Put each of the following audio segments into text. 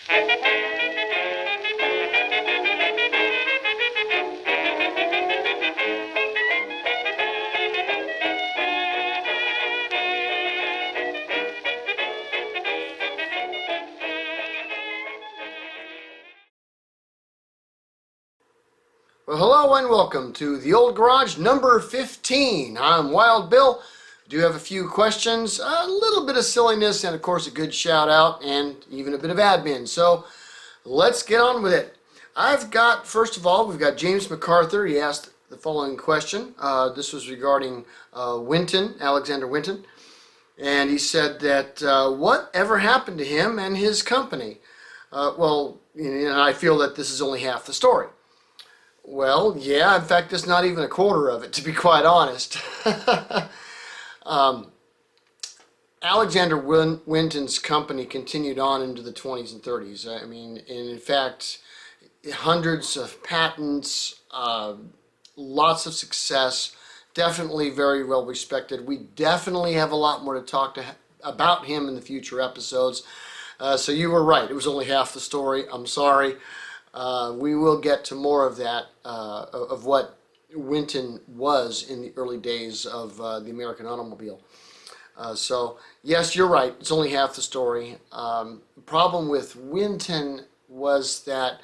Well, hello and welcome to the Old Garage number 15. I'm Wild Bill. Do have a few questions, a little bit of silliness, and of course a good shout out and even a bit of admin. So let's get on with it. First of all, we've got James MacArthur. He asked the following question. This was regarding Winton, Alexander Winton. And he said that whatever happened to him and his company? And I feel that this is only half the story. Well, yeah, in fact, it's not even a quarter of it, to be quite honest. Alexander Winton's company continued on into the 20s and 30s. I mean, and in fact, hundreds of patents, lots of success, definitely very well respected. We definitely have a lot more to talk about him in the future episodes. So you were right. It was only half the story. I'm sorry. We will get to more of that, of what Winton was in the early days of the American automobile. So, yes, you're right. It's only half the story. The problem with Winton was that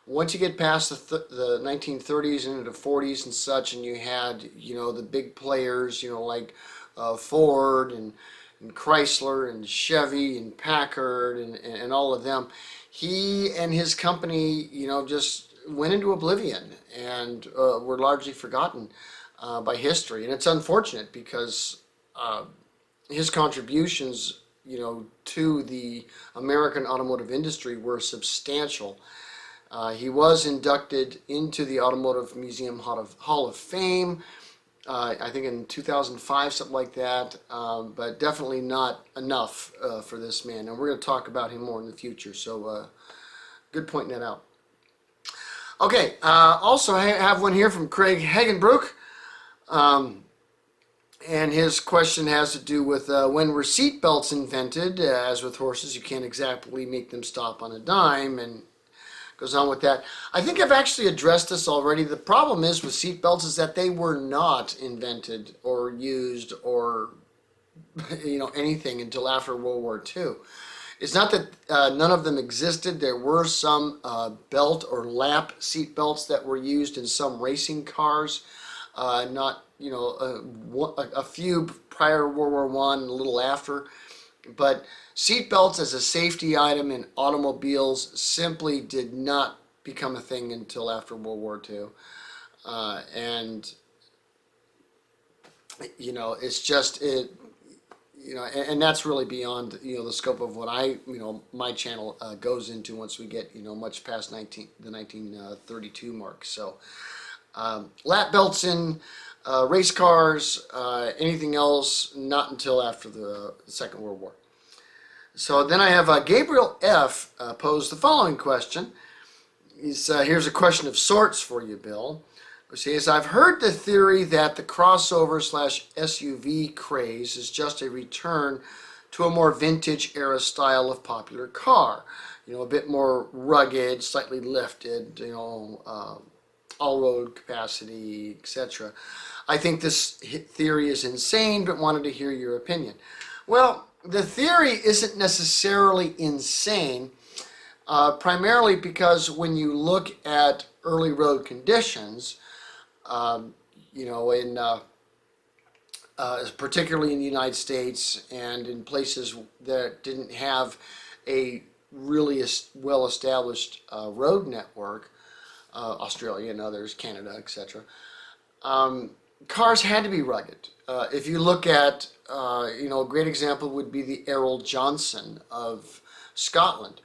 once you get past the 1930s and into the 40s and such, and you had, the big players, like Ford and Chrysler and Chevy and Packard and all of them, he and his company, just went into oblivion and were largely forgotten by history. And it's unfortunate because his contributions, to the American automotive industry were substantial. He was inducted into the Automotive Museum Hall of Fame, I think in 2005, something like that, but definitely not enough for this man. And we're going to talk about him more in the future, so good pointing that out. Okay, also I have one here from Craig Hagenbrook, and his question has to do with when were seat belts invented? As with horses, you can't exactly make them stop on a dime, and goes on with that. I think I've actually addressed this already. The problem is with seat belts is that they were not invented or used or anything until after World War II. It's not that none of them existed. There were some belt or lap seat belts that were used in some racing cars. Not a few prior to World War I and a little after. But seat belts as a safety item in automobiles simply did not become a thing until after World War II. It's just and that's really beyond the scope of what my channel goes into once we get much past the 1932 mark. So lap belts in race cars, anything else, not until after the Second World War. So then I have Gabriel F posed the following question. Here's a question of sorts for you, Bill. He says, I've heard the theory that the crossover / SUV craze is just a return to a more vintage era style of popular car. A bit more rugged, slightly lifted, all-road capacity, etc. I think this theory is insane, but wanted to hear your opinion. Well, the theory isn't necessarily insane, primarily because when you look at early road conditions, particularly in the United States and in places that didn't have a really well-established road network, Australia and others, Canada, etc., cars had to be rugged. If you look at, a great example would be the Errol Johnson of Scotland.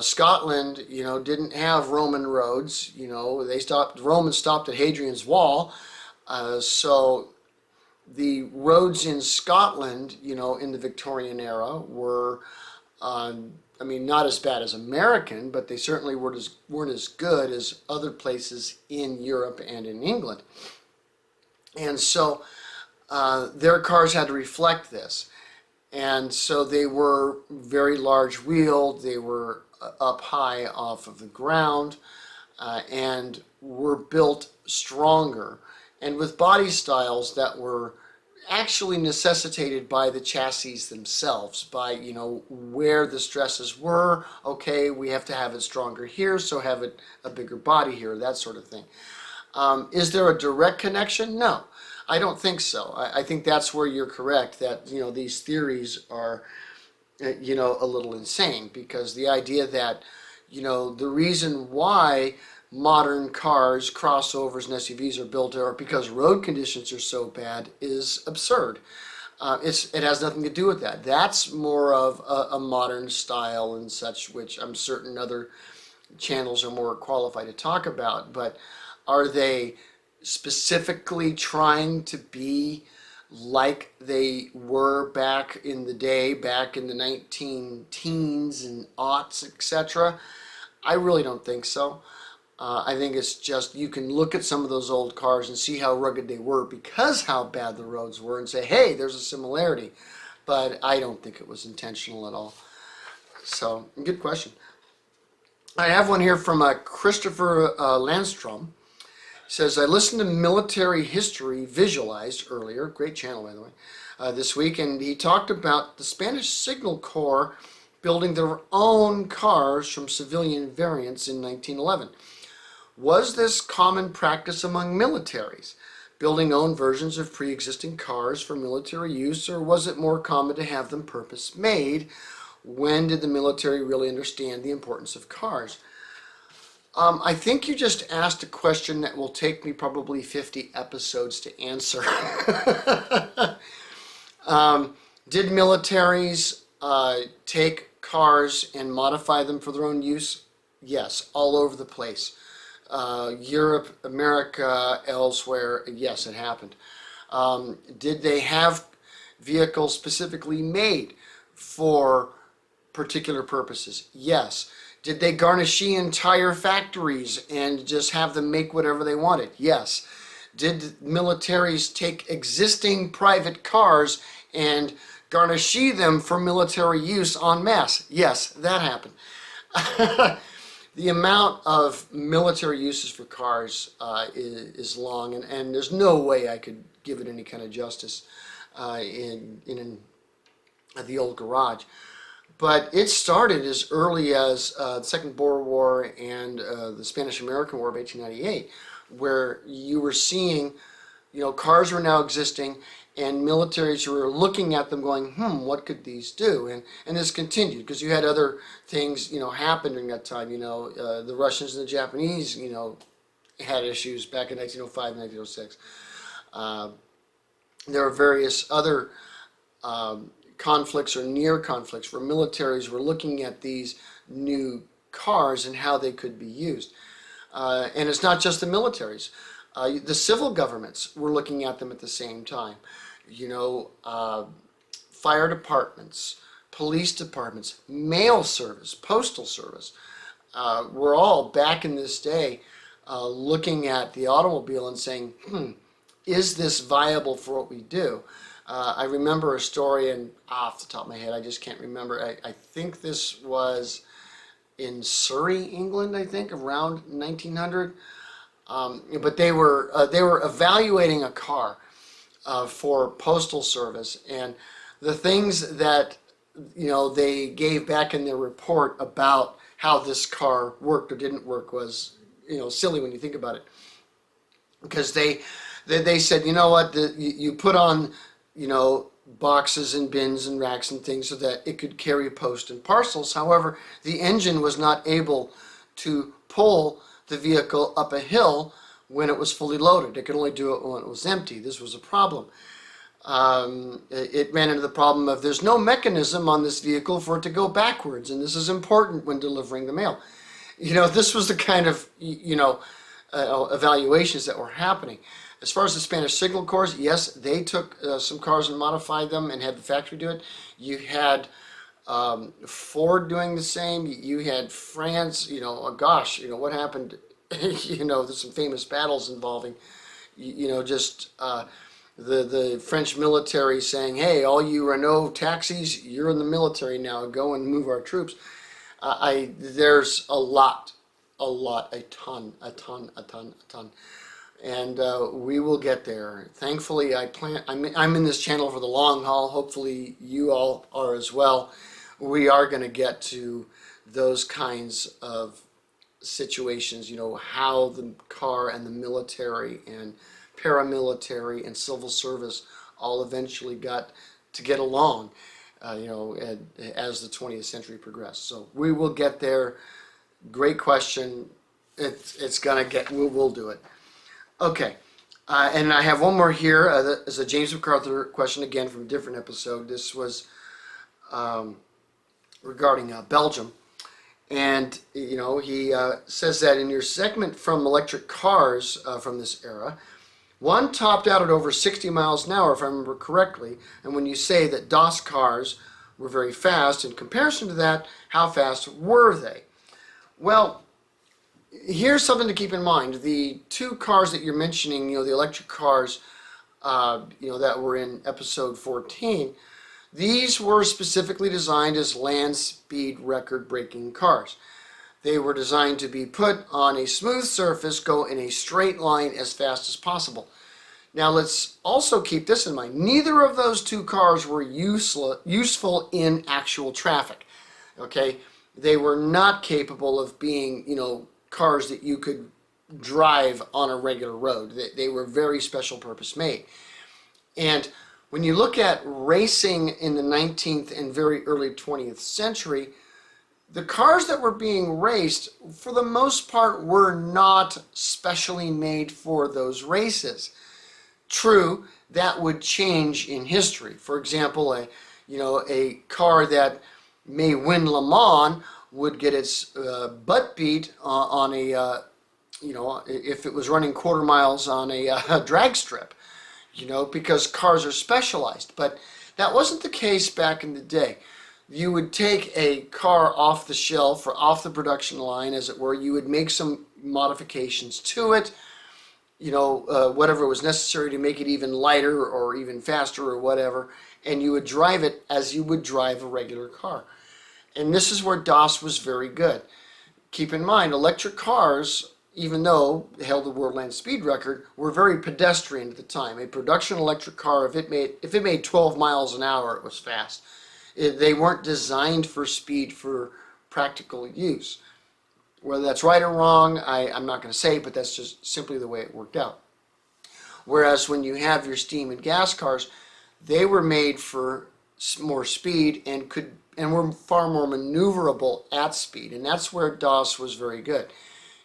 Scotland, didn't have Roman roads. The Romans stopped at Hadrian's Wall. So the roads in Scotland, in the Victorian era were, not as bad as American, but they certainly weren't as good as other places in Europe and in England. And so their cars had to reflect this. And so they were very large wheeled, they were up high off of the ground, and were built stronger, and with body styles that were actually necessitated by the chassis themselves, by, you know, where the stresses were. Okay, we have to have it stronger here, so have it a bigger body here, that sort of thing. Is there a direct connection? No, I don't think so. I think that's where you're correct, that, you know, these theories are, you know, a little insane, because the idea that, you know, the reason why modern cars, crossovers, and SUVs are built are because road conditions are so bad is absurd. It has nothing to do with that. That's more of a modern style and such, which I'm certain other channels are more qualified to talk about. But are they specifically trying to be like they were back in the day, back in the 19 teens and aughts, etc.? I really don't think so. I think it's just, you can look at some of those old cars and see how rugged they were because how bad the roads were, and say, hey, there's a similarity. But I don't think it was intentional at all. So, good question. I have one here from Christopher Landstrom. He says, I listened to Military History Visualized earlier, great channel by the way, this week, and he talked about the Spanish Signal Corps building their own cars from civilian variants in 1911. Was this common practice among militaries, building own versions of pre-existing cars for military use, or was it more common to have them purpose-made? When did the military really understand the importance of cars? I think you just asked a question that will take me probably 50 episodes to answer. Did militaries take cars and modify them for their own use? Yes, all over the place. Europe, America, elsewhere, yes, it happened. Did they have vehicles specifically made for particular purposes? Yes. Did they garnish entire factories and just have them make whatever they wanted? Yes. Did militaries take existing private cars and garnish them for military use en masse? Yes, that happened. The amount of military uses for cars is long, and there's no way I could give it any kind of justice in the old garage. But it started as early as the Second Boer War and the Spanish-American War of 1898, where you were seeing, you know, cars were now existing, and militaries were looking at them going, what could these do? And this continued, because you had other things, you know, happen during that time. You know, the Russians and the Japanese, you know, had issues back in 1905, 1906. There were various other conflicts or near conflicts where militaries were looking at these new cars and how they could be used. And it's not just the militaries. The civil governments were looking at them at the same time. You know, fire departments, police departments, mail service, postal service, were all back in this day looking at the automobile and saying, is this viable for what we do? I remember a story, and off the top of my head, I just can't remember. I think this was in Surrey, England, I think, around 1900. But they were evaluating a car for postal service, and the things that, you know, they gave back in their report about how this car worked or didn't work was, you know, silly when you think about it, because they said, you know what, you put on, you know, boxes and bins and racks and things so that it could carry post and parcels. However, the engine was not able to pull the vehicle up a hill when it was fully loaded. It could only do it when it was empty. This was a problem. It ran into the problem of there's no mechanism on this vehicle for it to go backwards, and this is important when delivering the mail. You know, this was the kind of, you know, evaluations that were happening. As far as the Spanish Signal Corps, yes, they took some cars and modified them and had the factory do it. You had Ford doing the same. You had France, you know, oh gosh, you know, what happened, you know, there's some famous battles involving, you know, just the French military saying, hey, all you Renault taxis, you're in the military now, go and move our troops. There's a ton, and we will get there. Thankfully, I'm in this channel for the long haul. Hopefully, you all are as well. We are going to get to those kinds of situations. You know, how the car and the military and paramilitary and civil service all eventually got to get along. As the 20th century progressed. So we will get there. Great question. It's gonna get. We'll do it. Okay, and I have one more here. That is a James MacArthur question again from a different episode. This was regarding Belgium, and he says that in your segment from electric cars from this era, one topped out at over 60 miles an hour, if I remember correctly. And when you say that DOS cars were very fast, in comparison to that, how fast were they? Well, here's something to keep in mind. The two cars that you're mentioning, the electric cars, that were in episode 14, these were specifically designed as land speed record-breaking cars. They were designed to be put on a smooth surface, go in a straight line as fast as possible. Now let's also keep this in mind. Neither of those two cars were useful in actual traffic. Okay? They were not capable of being, cars that you could drive on a regular road. They were very special purpose made. And when you look at racing in the 19th and very early 20th century, the cars that were being raced, for the most part, were not specially made for those races. True, that would change in history. For example, a car that may win Le Mans would get its butt beat on a, if it was running quarter miles on a drag strip, because cars are specialized. But that wasn't the case back in the day. You would take a car off the shelf or off the production line, as it were. You would make some modifications to it, whatever was necessary to make it even lighter or even faster or whatever, and you would drive it as you would drive a regular car. And this is where DOS was very good. Keep in mind, electric cars, even though they held the world land speed record, were very pedestrian at the time. A production electric car, if it made 12 miles an hour, it was fast. They weren't designed for speed for practical use. Whether that's right or wrong, I'm not going to say, but that's just simply the way it worked out. Whereas when you have your steam and gas cars, they were made for more speed and were far more maneuverable at speed, and that's where DOS was very good.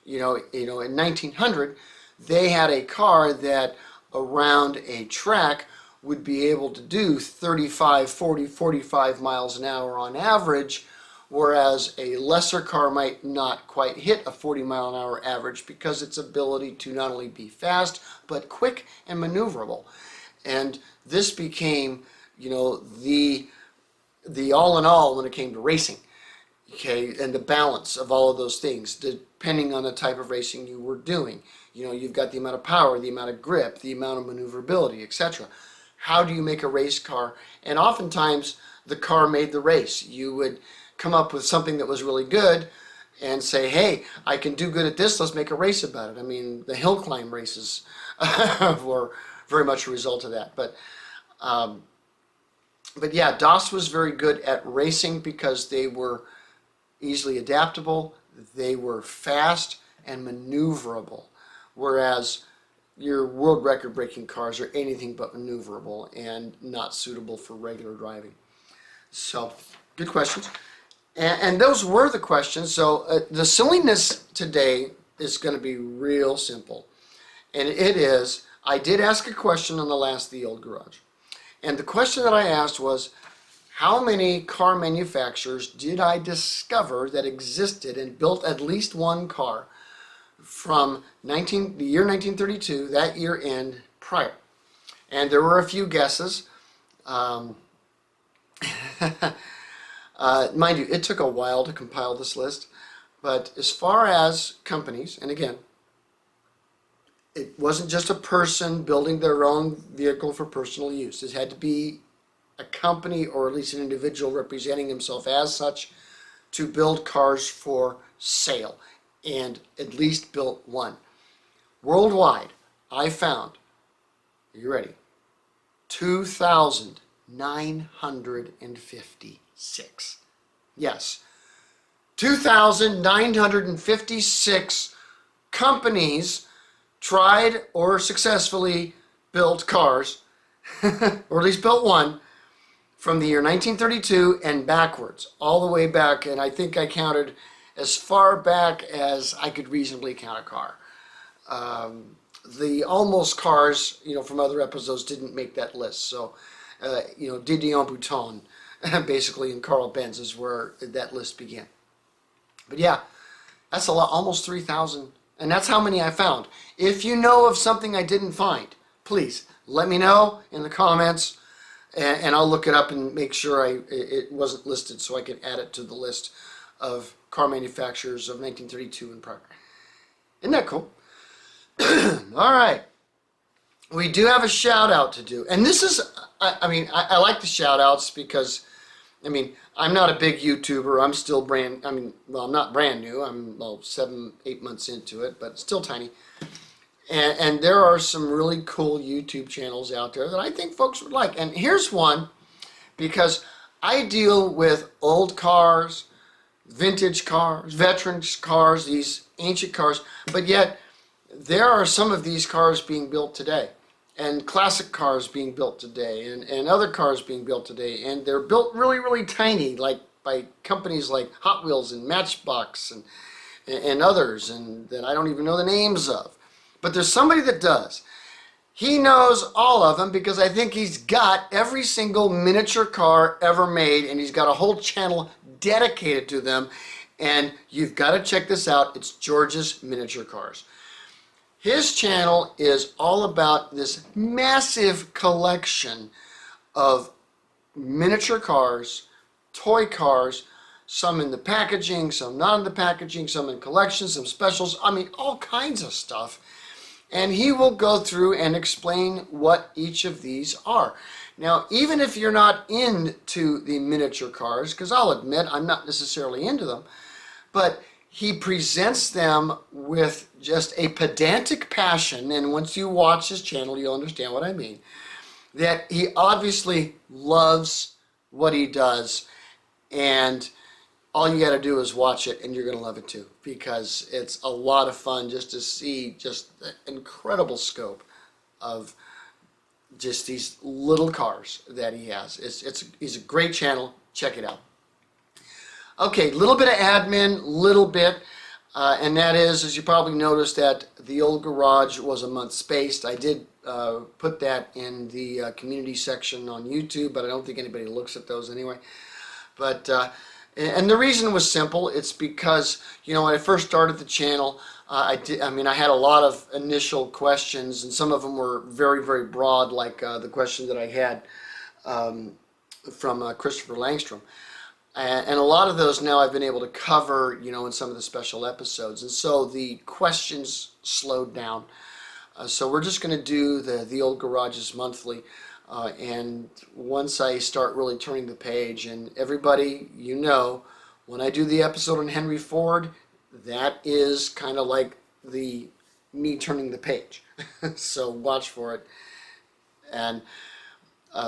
In 1900, they had a car that around a track would be able to do 35, 40, 45 miles an hour on average, whereas a lesser car might not quite hit a 40 mile an hour average because its ability to not only be fast, but quick and maneuverable. And this became, the all in all when it came to racing. Okay, and the balance of all of those things, depending on the type of racing you were doing. You've got the amount of power, the amount of grip, the amount of maneuverability, etc. How do you make a race car? And oftentimes, the car made the race. You would come up with something that was really good and say, hey, I can do good at this, let's make a race about it. I mean, the hill climb races were very much a result of that. But yeah, DOS was very good at racing because they were easily adaptable, they were fast and maneuverable, whereas your world record breaking cars are anything but maneuverable and not suitable for regular driving. So, good questions. And those were the questions. So the silliness today is going to be real simple. And it is, I did ask a question on the last The Old Garage. And the question that I asked was, how many car manufacturers did I discover that existed and built at least one car from the year 1932, that year and prior? And there were a few guesses. Mind you, it took a while to compile this list. But as far as companies, and again, it wasn't just a person building their own vehicle for personal use. It had to be a company or at least an individual representing himself as such to build cars for sale, and at least built one. Worldwide, I found, are you ready? 2,956. Yes, 2,956 companies tried or successfully built cars, or at least built one, from the year 1932 and backwards, all the way back, and I think I counted as far back as I could reasonably count a car. The almost cars, from other episodes didn't make that list. So, Didier Bouton, basically, and Carl Benz is where that list began. But yeah, that's a lot, almost 3,000. And that's how many I found. If you know of something I didn't find, please let me know in the comments, and I'll look it up and make sure it wasn't listed so I can add it to the list of car manufacturers of 1932 and prior. Isn't that cool? All right. We do have a shout out to do. And this is, I like the shout outs because, I'm not a big YouTuber. I'm still I'm not brand new. I'm 7-8 months into it, but still tiny. And there are some really cool YouTube channels out there that I think folks would like. And here's one, because I deal with old cars, vintage cars, veteran cars, these ancient cars, but yet there are some of these cars being built today, and classic cars being built today, and other cars being built today, and they're built really, really tiny, like by companies like Hot Wheels and Matchbox and others, and that I don't even know the names of. But there's somebody that does. He knows all of them because I think he's got every single miniature car ever made, and he's got a whole channel dedicated to them. And you've got to check this out. It's George's Miniature Cars. His channel is all about this massive collection of miniature cars, toy cars, some in the packaging, some not in the packaging, some in collections, some specials, all kinds of stuff. And he will go through and explain what each of these are. Now, even if you're not into the miniature cars, because I'll admit I'm not necessarily into them, but he presents them with just a pedantic passion, and once you watch his channel, you'll understand what I mean, that he obviously loves what he does, and all you got to do is watch it, and you're going to love it too, because it's a lot of fun just to see just the incredible scope of just these little cars that he has. He's a great channel. Check it out. Okay, little bit of admin, and that is, as you probably noticed, that the old garage was a month spaced. I did put that in the community section on YouTube, but I don't think anybody looks at those anyway. But and the reason was simple. It's because, when I first started the channel, I had a lot of initial questions, and some of them were very, very broad, like the question that I had from Christopher Langstrom. And a lot of those now I've been able to cover, in some of the special episodes. And so the questions slowed down. So we're just going to do the old garages monthly. And once I start really turning the page, and everybody, when I do the episode on Henry Ford, that is kind of like me turning the page. So watch for it. And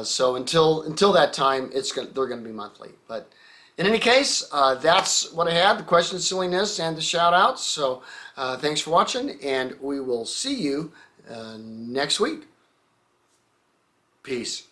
so until that time, they're going to be monthly. But in any case, that's what I had, the question, silliness, and the shout outs. So thanks for watching, and we will see you next week. Peace.